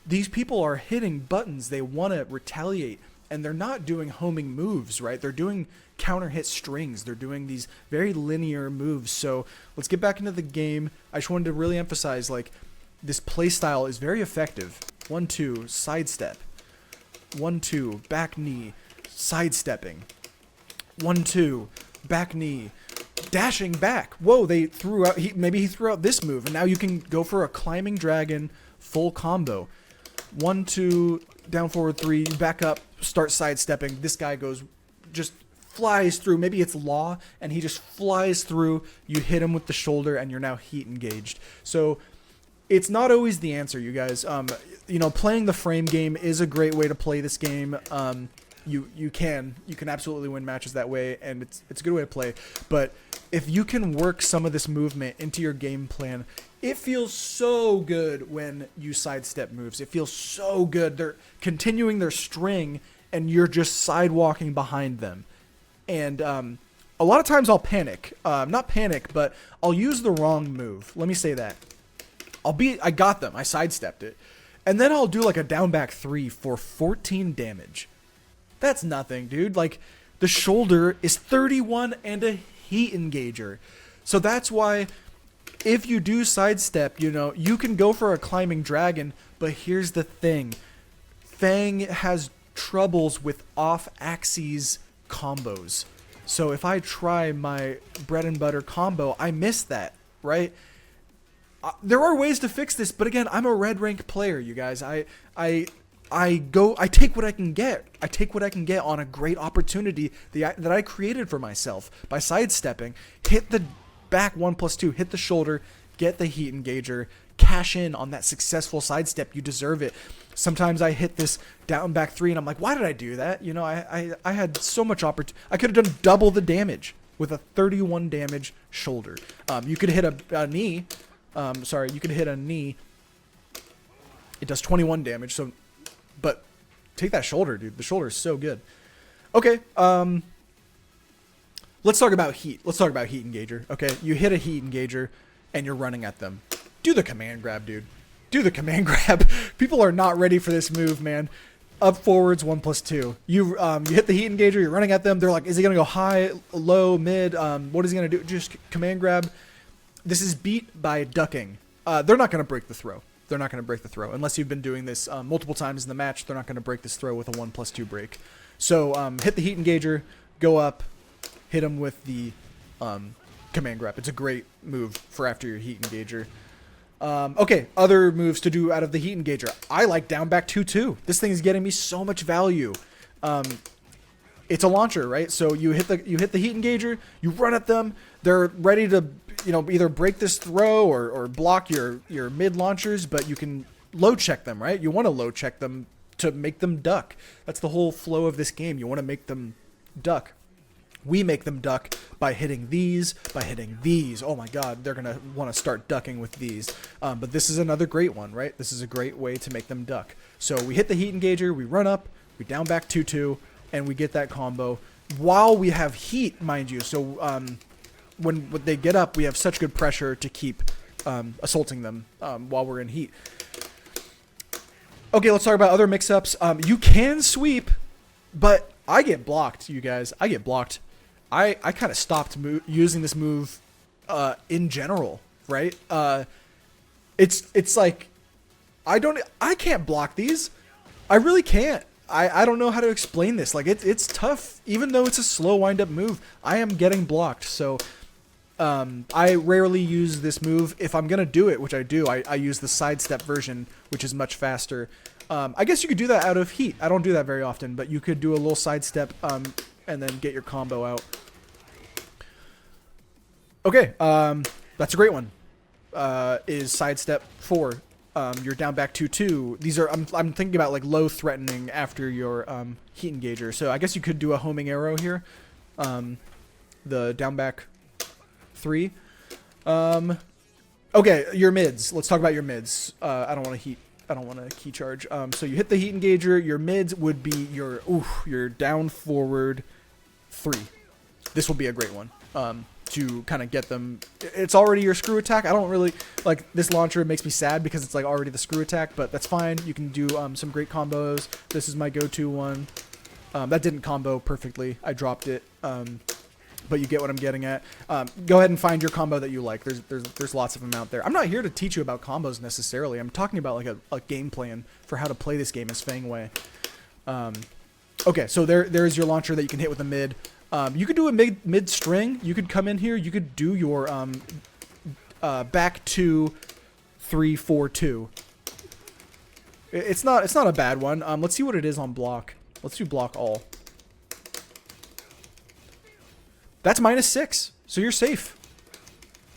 These people are hitting buttons. They want to retaliate, and they're not doing homing moves, right? They're doing counter hit strings. They're doing these very linear moves. So let's get back into the game. I just wanted to really emphasize, like, this play style is very effective. 1-2, sidestep. 1-2, back knee. Sidestepping. 1-2, back knee, dashing back. Whoa, they threw out. Maybe he threw out this move, and now you can go for a climbing dragon full combo. 1-2, down forward 3, back up, start sidestepping. This guy just flies through. Maybe it's Law, and he just flies through. You hit him with the shoulder, and you're now heat engaged. So it's not always the answer, you guys. Playing the frame game is a great way to play this game. You can absolutely win matches that way, and it's a good way to play. But if you can work some of this movement into your game plan, it feels so good when you sidestep moves. It feels so good. They're continuing their string, and you're just sidewalking behind them. And a lot of times I'll panic. Not panic, but I'll use the wrong move. Let me say that. I got them. I sidestepped it. And then I'll do like a down back 3 for 14 damage. That's nothing, dude. Like, the shoulder is 31 and a heat engager. So that's why if you do sidestep, you can go for a climbing dragon, but here's the thing. Feng has troubles with off-axis combos. So if I try my bread and butter combo, I miss that, right? There are ways to fix this, but again, I'm a red rank player, you guys. I take what I can get. I take what I can get on a great opportunity that I created for myself by sidestepping. Hit the back 1+2, hit the shoulder, get the heat engager, cash in on that successful sidestep. You deserve it. Sometimes I hit this down back 3 and I'm like, why did I do that? I had so much opportunity. I could have done double the damage with a 31 damage shoulder. You could hit a knee. You could hit a knee. It does 21 damage, but take that shoulder, dude. The shoulder is so good. Okay, let's talk about heat. Let's talk about heat engager. Okay, you hit a heat engager, and you're running at them. Do the command grab, dude. Do the command grab. People are not ready for this move, man. Up forwards 1+2. You hit the heat engager. You're running at them. They're like, is he gonna go high, low, mid? What is he gonna do? Just command grab. This is beat by ducking. They're not gonna break the throw. They're not going to break the throw. Unless you've been doing this multiple times in the match, they're not going to break this throw with a 1+2 break. So hit the heat engager, go up, hit him with the command grab. It's a great move for after your heat engager. Okay, other moves to do out of the heat engager. I like down back 2-2. This thing is getting me so much value. It's a launcher, right? So you hit the heat engager, you run at them, they're ready to either break this throw or block your mid launchers, but you can low check them, right? You want to low check them to make them duck. That's the whole flow of this game. You want to make them duck. We make them duck by hitting these, by hitting these. Oh my God, they're going to want to start ducking with these. But this is another great one, right? This is a great way to make them duck. So we hit the heat engager, we run up, we down back 2-2, and we get that combo while we have heat, mind you. So when they get up, we have such good pressure to keep assaulting them while we're in heat. Okay, let's talk about other mix-ups. You can sweep, but I get blocked, you guys. I get blocked. I kind of stopped using this move in general, right? It's like I can't block these. I really can't. I don't know how to explain this. Like it's tough, even though it's a slow wind up move. I am getting blocked, so I rarely use this move. If I'm gonna do it, which I do, I use the sidestep version, which is much faster. I guess you could do that out of heat. I don't do that very often, but you could do a little sidestep and then get your combo out. Okay, that's a great one. Is sidestep 4. You're down back 2-2. These are I'm thinking about like low threatening after your heat engager. So I guess you could do a homing arrow here. The down back 3. Okay, your mids. Let's talk about your mids. I don't want to key charge. So you hit the heat engager. Your mids would be your down forward 3. This will be a great one. To kind of get them. It's already your screw attack. I don't really like this launcher. It makes me sad because it's like already the screw attack, but that's fine. You can do some great combos. This is my go-to one. That didn't combo perfectly. I dropped it. But you get what I'm getting at. Go ahead and find your combo that you like. There's lots of them out there. I'm not here to teach you about combos necessarily. I'm talking about like a game plan for how to play this game as Feng Wei. Okay, so there's your launcher that you can hit with a mid. You could do a mid string. You could come in here. You could do your back 2, 3, 4, 2. It's not a bad one. Let's see what it is on block. Let's do block all. That's -6. So you're safe.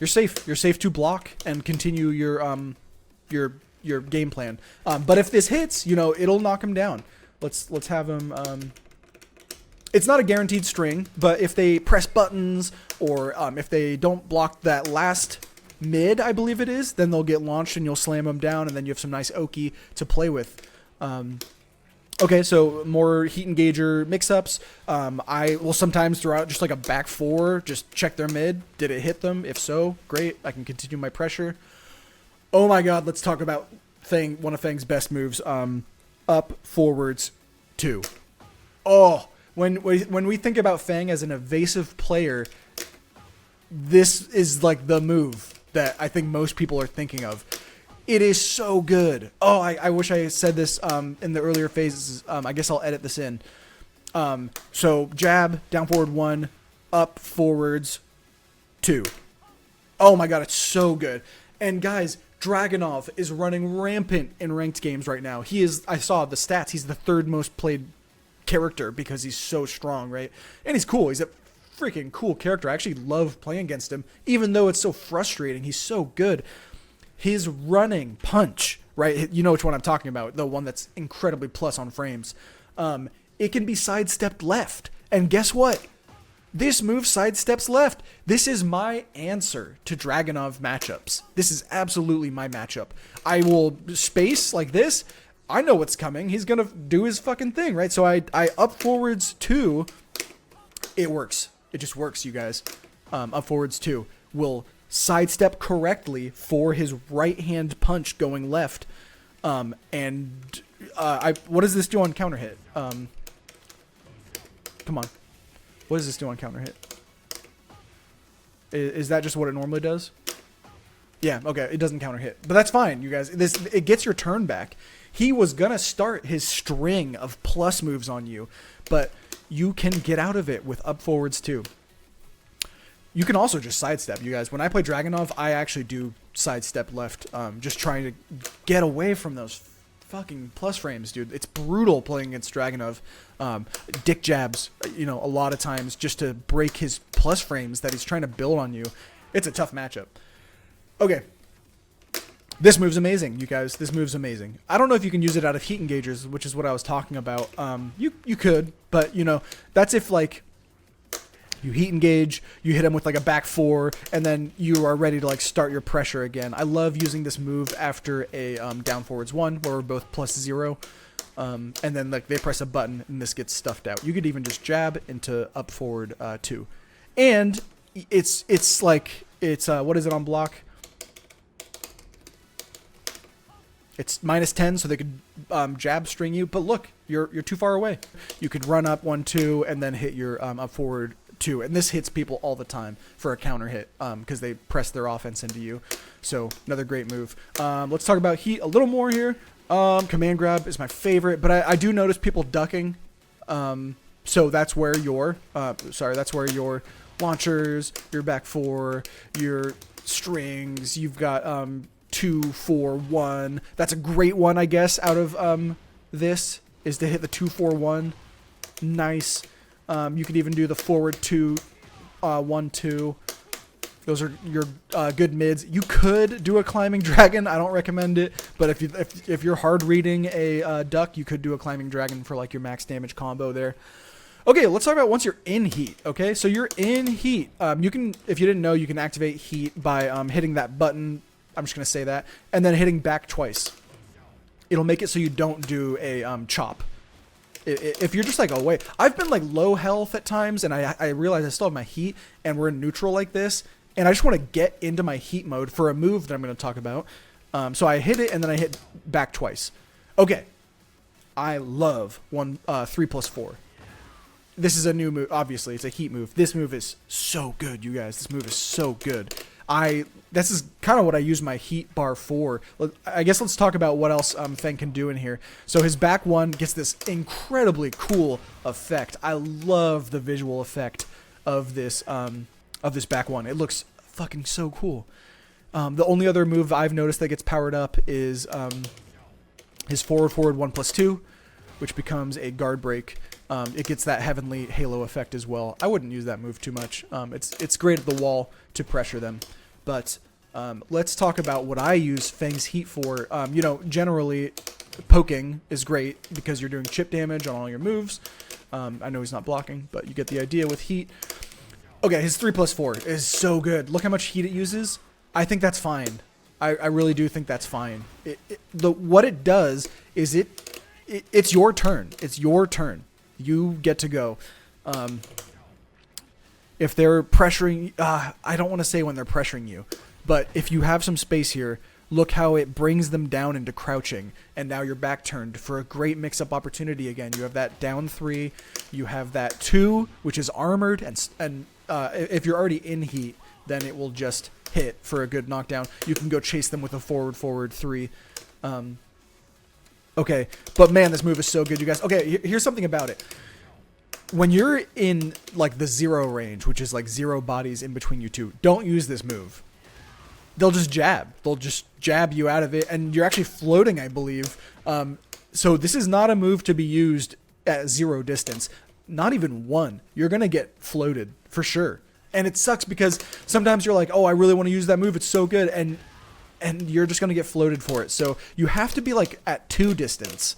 You're safe. You're safe to block and continue your game plan. But if this hits, you know, it'll knock him down. Let's have him. It's not a guaranteed string, but if they press buttons or if they don't block that last mid, I believe it is, then they'll get launched and you'll slam them down, and then you have some nice Oki to play with. Okay, so more heat engager mix-ups. I will sometimes throw out just like a back 4, just check their mid. Did it hit them? If so, great. I can continue my pressure. Oh my god, let's talk about one of Feng's best moves. Up, forwards, 2. Oh, when we think about Feng as an evasive player, this is like the move that I think most people are thinking of. It is so good. Oh, I wish I said this in the earlier phases. I guess I'll edit this in. So jab, down forward 1, up forwards 2. Oh my god, it's so good. And guys, Dragunov is running rampant in ranked games right now. He is, I saw the stats, he's the 3rd most played character because he's so strong, right? And he's cool. He's a freaking cool character. I actually love playing against him, even though it's so frustrating. He's so good. His running punch, right? You know which one I'm talking about, the one that's incredibly plus on frames. It can be sidestepped left. And guess what? This move sidesteps left. This is my answer to Dragunov matchups. This is absolutely my matchup. I will space like this. I know what's coming. He's going to do his fucking thing, right? So I up forwards 2. It works. It just works, you guys. Up forwards 2 will sidestep correctly for his right hand punch going left. What does this do on counter hit? Come on. What does this do on counter hit? Is that just what it normally does? Yeah, okay, it doesn't counter hit. But that's fine, you guys. It gets your turn back. He was going to start his string of plus moves on you, but you can get out of it with up forwards 2. You can also just sidestep, you guys. When I play Dragunov, I actually do sidestep left, just trying to get away from those fucking plus frames, dude. It's brutal playing against Dragunov. Dick jabs, you know, a lot of times just to break his plus frames that he's trying to build on you. It's a tough matchup. Okay. This move's amazing, you guys. This move's amazing. I don't know if you can use it out of heat engagers, which is what I was talking about. You could, but, you know, that's if, like, you heat engage, you hit him with, like, a back 4, and then you are ready to, like, start your pressure again. I love using this move after a down forwards 1, where we're both +0, and then, like, they press a button, and this gets stuffed out. You could even just jab into up forward 2. And it's what is it on block? It's -10, so they could jab string you. But look, you're too far away. You could run up 1, 2, and then hit your up forward 2, and this hits people all the time for a counter hit because they press their offense into you. So another great move. Let's talk about heat a little more here. Command grab is my favorite, but I do notice people ducking. So that's where your launchers, your back 4, your strings, you've got 2, 4, 1. That's a great one, I guess, out of this is to hit the 2, 4, 1. Nice. You could even do the forward 2, 1, 2. Those are your good mids. You could do a climbing dragon. I don't recommend it, but if you're hard reading a duck, you could do a climbing dragon for like your max damage combo there. Okay, let's talk about once you're in heat. Okay, so you're in heat. You can, if you didn't know, you can activate heat by hitting that button. I'm just gonna say that, and then hitting back twice. It'll make it so you don't do a chop. If you're just like, oh wait, I've been like low health at times, and I realize I still have my heat, and we're in neutral like this, and I just want to get into my heat mode for a move that I'm going to talk about. So I hit it, and then I hit back twice. Okay, I love 3+4. This is a new move. Obviously, it's a heat move. This move is so good, you guys. This move is so good. This is kind of what I use my heat bar for. I guess let's talk about what else Feng can do in here. So his back 1 gets this incredibly cool effect. I love the visual effect of this back 1. It looks fucking so cool. The only other move I've noticed that gets powered up is his forward 1+2, which becomes a guard break. It gets that heavenly halo effect as well. I wouldn't use that move too much. It's great at the wall to pressure them. But let's talk about what I use Feng's heat for. Generally, poking is great because you're doing chip damage on all your moves. I know he's not blocking, but you get the idea with heat. Okay, his 3+4 is so good. Look how much heat it uses. I think that's fine. I really do think that's fine. What it does is it's your turn. It's your turn. You get to go. If they're pressuring, I don't want to say when they're pressuring you, but if you have some space here, look how it brings them down into crouching, and now you're back turned for a great mix-up opportunity again. You have that down 3, you have that 2, which is armored, and if you're already in heat, then it will just hit for a good knockdown. You can go chase them with a forward 3. Okay, but man, this move is so good, you guys. Okay, here's something about it. When you're in like the 0 range, which is like 0 bodies in between you two, don't use this move. They'll just jab. They'll just jab you out of it, and you're actually floating, I believe. So this is not a move to be used at 0 distance. Not even 1. You're going to get floated for sure. And it sucks because sometimes you're like, oh, I really want to use that move. It's so good. And you're just going to get floated for it. So you have to be like at 2 distance.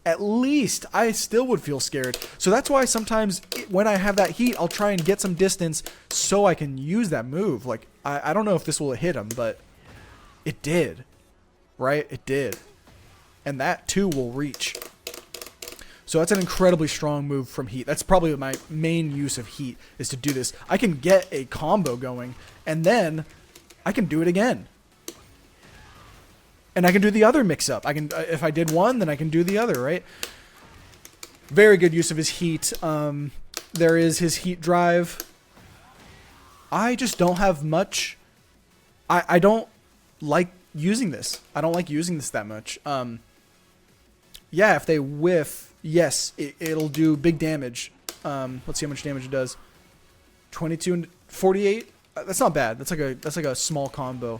At least I still would feel scared. So that's why sometimes when I have that heat, I'll try and get some distance so I can use that move. Like, I don't know if this will hit him, but it did. Right? It did. And that too will reach. So that's an incredibly strong move from heat. That's probably my main use of heat, is to do this. I can get a combo going, and then I can do it again. And I can do the other mix-up. I can, if I did one, then I can do the other, right? Very good use of his heat. There is his heat drive. I just don't have much. I don't like using this. I don't like using this that much. Yeah, if they whiff, yes, it'll do big damage. Let's see how much damage it does. 22 and 48. That's not bad. That's like a small combo.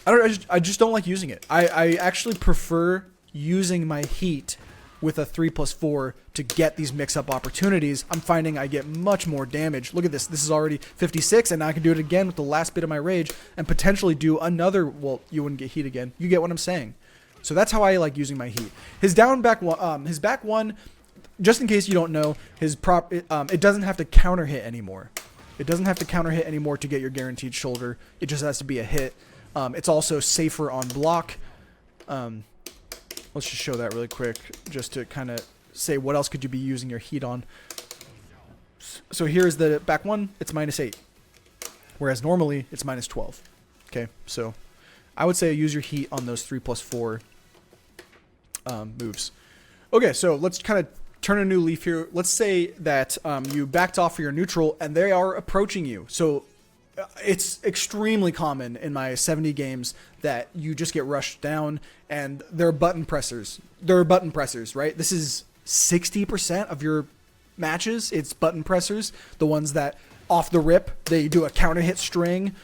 I just don't like using it. I actually prefer using my heat with a 3+4 to get these mix-up opportunities. I'm finding I get much more damage. Look at this. This is already 56, and now I can do it again with the last bit of my rage and potentially do another. Well, you wouldn't get heat again. You get what I'm saying. So that's how I like using my heat. His back one, just in case you don't know, it doesn't have to counter hit anymore. It doesn't have to counter hit anymore to get your guaranteed shoulder. It just has to be a hit. It's also safer on block. Let's just show that really quick, just to kind of say what else could you be using your heat on. So here's the back one. It's -8, whereas normally it's -12. Okay, so I would say use your heat on those 3+4 moves. Okay, so let's kind of turn a new leaf here. Let's say that you backed off for your neutral and they are approaching you. So it's extremely common in my 70 games that you just get rushed down and they're button pressers. They're button pressers, right? This is 60% of your matches. It's button pressers. The ones that off the rip, they do a counter hit string,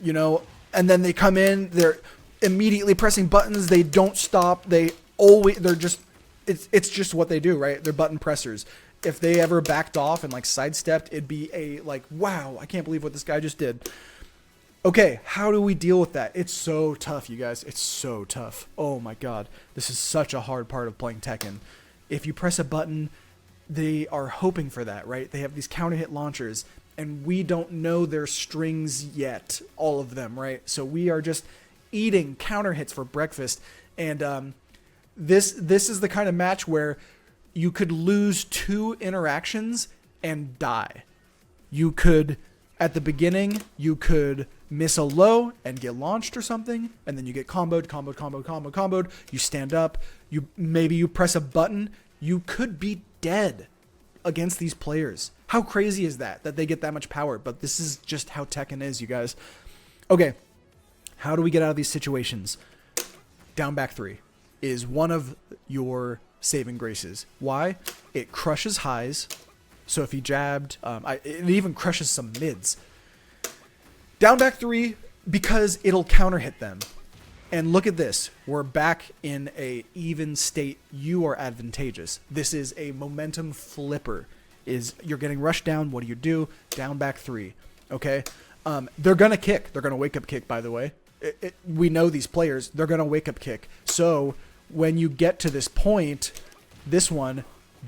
you know, and then they come in, they're immediately pressing buttons. They don't stop. They're just, it's just what they do, right? They're button pressers. If they ever backed off and like sidestepped, it'd be a like, wow, I can't believe what this guy just did. Okay, how do we deal with that? It's so tough, you guys. It's so tough. Oh my God. This is such a hard part of playing Tekken. If you press a button, they are hoping for that, right? They have these counter hit launchers and we don't know their strings yet, all of them, right? So we are just eating counter hits for breakfast. And this is the kind of match where you could lose 2 interactions and die. You could, at the beginning, you could miss a low and get launched or something, and then you get comboed. You stand up. Maybe you press a button. You could be dead against these players. How crazy is that they get that much power? But this is just how Tekken is, you guys. Okay, how do we get out of these situations? Down back 3 is one of your saving graces. Why? It crushes highs. So if he jabbed, it even crushes some mids. Down back 3 because it'll counter hit them. And look at this. We're back in a even state. You are advantageous. This is a momentum flipper. You're getting rushed down. What do? Down back 3. Okay. They're gonna kick. They're gonna wake up kick. By the way, we know these players. They're gonna wake up kick. So when you get to this point, this one,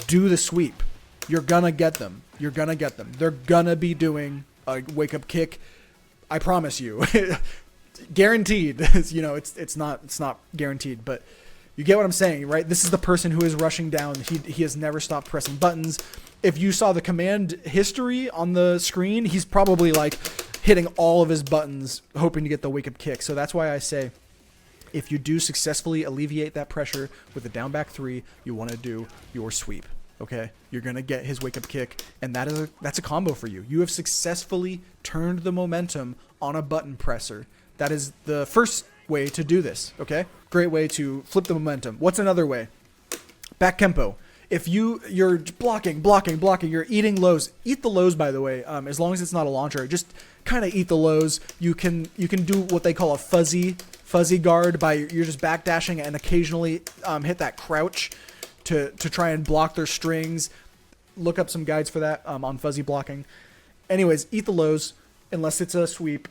do the sweep. You're gonna get them. You're gonna get them. They're gonna be doing a wake up kick. I promise you. Guaranteed. You know, it's not guaranteed, but you get what I'm saying, right? This is the person who is rushing down. He has never stopped pressing buttons. If you saw the command history on the screen, he's probably like hitting all of his buttons, hoping to get the wake up kick. So that's why I say, if you do successfully alleviate that pressure with a down back 3, you want to do your sweep. Okay, you're gonna get his wake up kick, and that's a combo for you. You have successfully turned the momentum on a button presser. That is the first way to do this. Okay, great way to flip the momentum. What's another way? Back Kempo. If you're blocking, you're eating lows. Eat the lows, by the way. As long as it's not a launcher, just kind of eat the lows. You can do what they call a fuzzy guard by you're just backdashing and occasionally hit that crouch to try and block their strings. Look up some guides for that on fuzzy blocking. Anyways, eat the lows unless it's a sweep.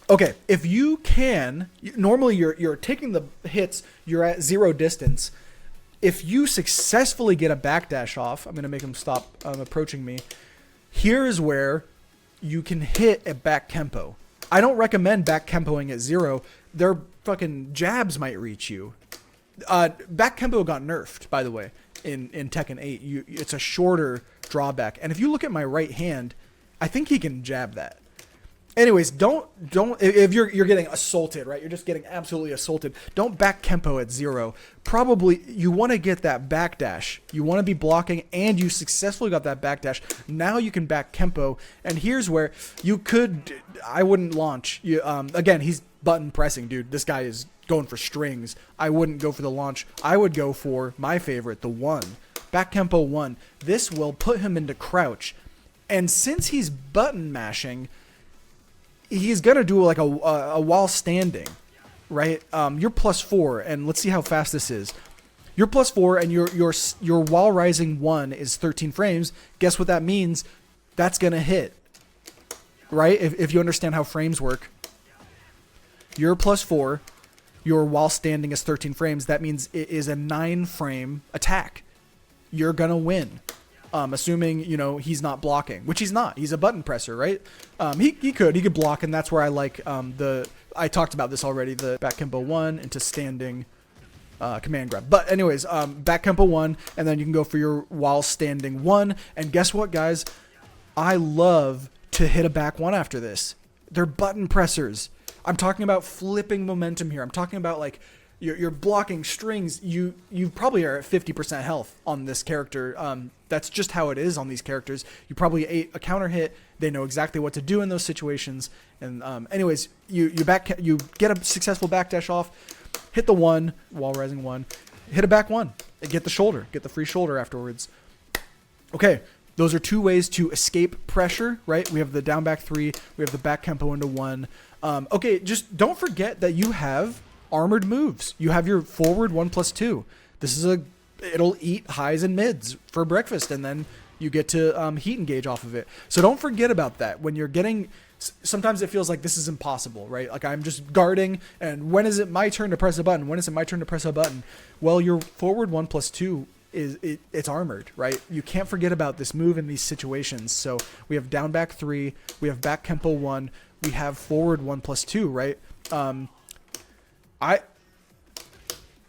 Okay, if you can, normally you're taking the hits, you're at 0 distance. If you successfully get a backdash off, I'm going to make him stop approaching me. Here's where you can hit a back Kempo. I don't recommend back Kempoing at 0. Their fucking jabs might reach you. Back Kempo got nerfed, by the way, in Tekken 8. It's a shorter drawback. And if you look at my right hand, I think he can jab that. Anyways, don't if you're getting assaulted, right? You're just getting absolutely assaulted. Don't back Kempo at 0. Probably you want to get that backdash. You want to be blocking, and you successfully got that backdash. Now you can back Kempo, and here's where you could. I wouldn't launch. Again, he's button pressing, dude. This guy is going for strings. I wouldn't go for the launch. I would go for my favorite, the 1. Back Kempo 1. This will put him into crouch, and since he's button mashing, he's gonna do like a while standing, right? You're +4, and let's see how fast this is. You're +4, and your while rising 1 is 13 frames. Guess what that means? That's gonna hit, right? If you understand how frames work. You're +4. Your while standing is 13 frames. That means it is a 9-frame attack. You're gonna win. Assuming, he's not blocking, which he's not. He's a button presser, right? He could block, and that's where I like I talked about this already, the back Kempo 1 into standing command grab. But anyways, back Kempo 1, and then you can go for your while standing 1. And guess what, guys? I love to hit a back 1 after this. They're button pressers. I'm talking about flipping momentum here. I'm talking about like you're blocking strings. You probably are at 50% health on this character. That's just how it is on these characters. You probably ate a counter hit. They know exactly what to do in those situations. And anyways, you get a successful backdash off, hit the one, wall rising one, hit a back one, get the shoulder, get the free shoulder afterwards. Okay, those are two ways to escape pressure, right? We have the down back three, we have the back Kempo into one. Okay, just don't forget that you have armored moves. You have your forward 1+2. This is it'll eat highs and mids for breakfast, and then you get to heat engage off of it. So don't forget about that. When you're getting, sometimes it feels like this is impossible, right? Like I'm just guarding, and when is it my turn to press a button? When is it my turn to press a button? Well, your forward 1+2 it's armored, right? You can't forget about this move in these situations. So we have down back 3, we have back Kempo 1, we have forward 1+2, right?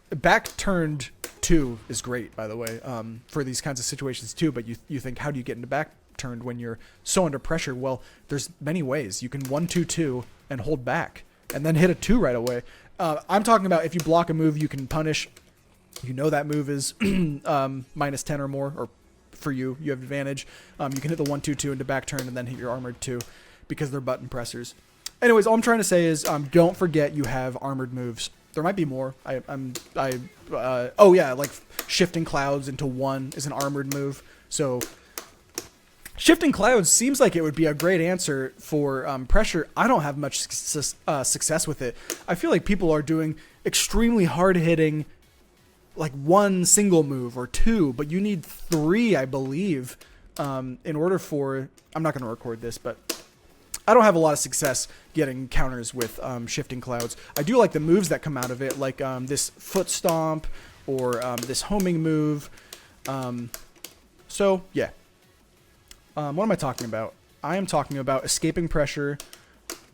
Back turned 2 is great, by the way, for these kinds of situations too. But you think, how do you get into back turned when you're so under pressure? Well, there's many ways. You can 1-2-2 and hold back, and then hit a 2 right away. I'm talking about if you block a move, you can punish. You know that move is -10 or more, or for you have advantage. You can hit the 1-2-2 into back turn and then hit your armored 2 because they're button pressers. Anyways, all I'm trying to say is don't forget you have armored moves. There might be more. Oh yeah, like shifting clouds into 1 is an armored move. So shifting clouds seems like it would be a great answer for pressure. I don't have much success with it. I feel like people are doing extremely hard hitting, like 1 single move or 2, but you need 3, I believe, in order for. I'm not going to record this, but I don't have a lot of success getting counters with shifting clouds. I do like the moves that come out of it, like this foot stomp or this homing move. So yeah. What am I talking about? I am talking about escaping pressure.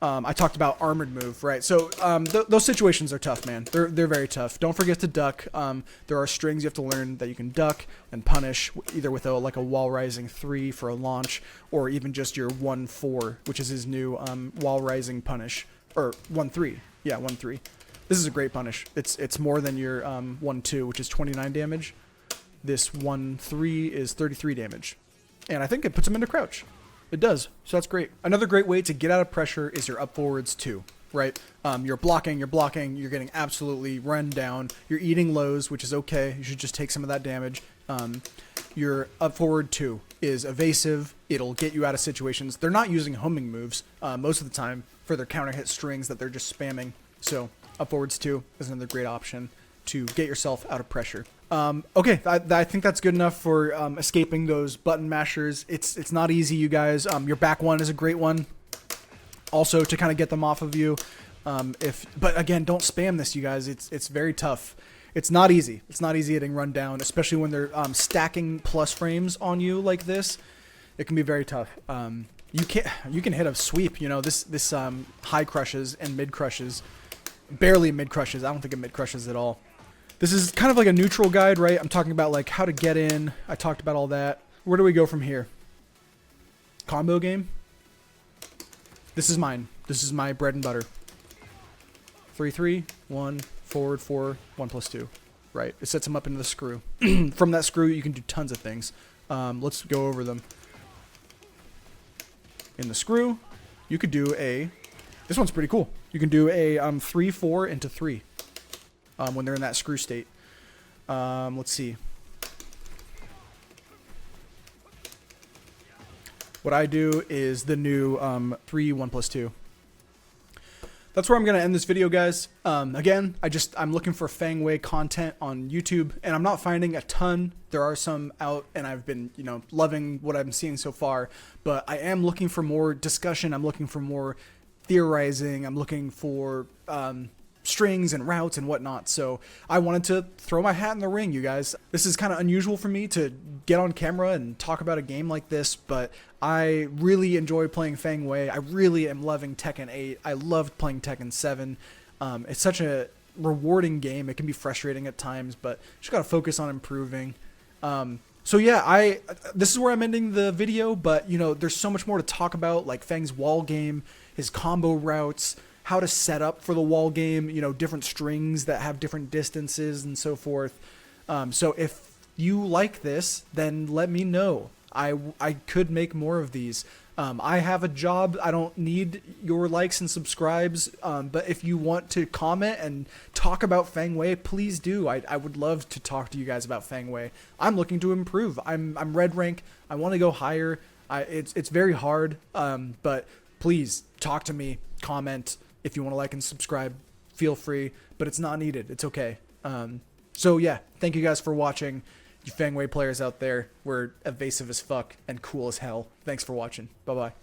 I talked about armored move, right? So those situations are tough, man. They're very tough. Don't forget to duck. There are strings you have to learn that you can duck and punish, either with like a wall rising 3 for a launch, or even just your 1-4, which is his new wall rising punish, or 1-3. Yeah, 1-3. This is a great punish. It's more than your 1-2, which is 29 damage. This 1-3 is 33 damage, and I think it puts him into crouch. It does. So that's great. Another great way to get out of pressure is your up forwards 2, right? You're blocking, you're getting absolutely run down. You're eating lows, which is okay. You should just take some of that damage. Your up forward 2 is evasive. It'll get you out of situations. They're not using homing moves most of the time for their counter hit strings that they're just spamming. So up forwards 2 is another great option to get yourself out of pressure. Okay, I think that's good enough for escaping those button mashers. It's not easy, you guys. Your back 1 is a great one, also to kind of get them off of you. But again, don't spam this, you guys. It's very tough. It's not easy. It's not easy getting run down, especially when they're stacking plus frames on you like this. It can be very tough. You can hit a sweep. You know, this high crushes and mid crushes, barely mid crushes. I don't think it mid crushes at all. This is kind of like a neutral guide, right? I'm talking about like how to get in. I talked about all that. Where do we go from here? Combo game? This is mine. This is my bread and butter. 3-3, 1, forward 4, 1+2. Right? It sets them up into the screw. From that screw, you can do tons of things. Let's go over them. In the screw, you could do this one's pretty cool. You can do a 3-4 into 3. When they're in that screw state. Let's see. What I do is the new 3, 1+2. That's where I'm going to end this video, guys. Again, I'm looking for Feng Wei content on YouTube, and I'm not finding a ton. There are some out, and I've been, loving what I'm seeing so far. But I am looking for more discussion. I'm looking for more theorizing. I'm looking for strings and routes and whatnot. So I wanted to throw my hat in the ring, you guys. This is kind of unusual for me to get on camera and talk about a game like this, but I really enjoy playing Feng Wei. I really am loving Tekken 8. I loved playing Tekken 7. It's such a rewarding game. It can be frustrating at times, but just got to focus on improving. So yeah, this is where I'm ending the video, but there's so much more to talk about, like Feng's wall game, his combo routes, how to set up for the wall game, you know, different strings that have different distances and so forth. So if you like this, then let me know. I could make more of these. I have a job. I don't need your likes and subscribes. But if you want to comment and talk about Feng Wei, please do. I would love to talk to you guys about Feng Wei. I'm looking to improve. I'm red rank. I want to go higher. It's very hard. But please talk to me. Comment if you want to like and subscribe. Feel free. But it's not needed. It's okay. So yeah, thank you guys for watching. You Feng Wei players out there, we're evasive as fuck and cool as hell. Thanks for watching. Bye-bye.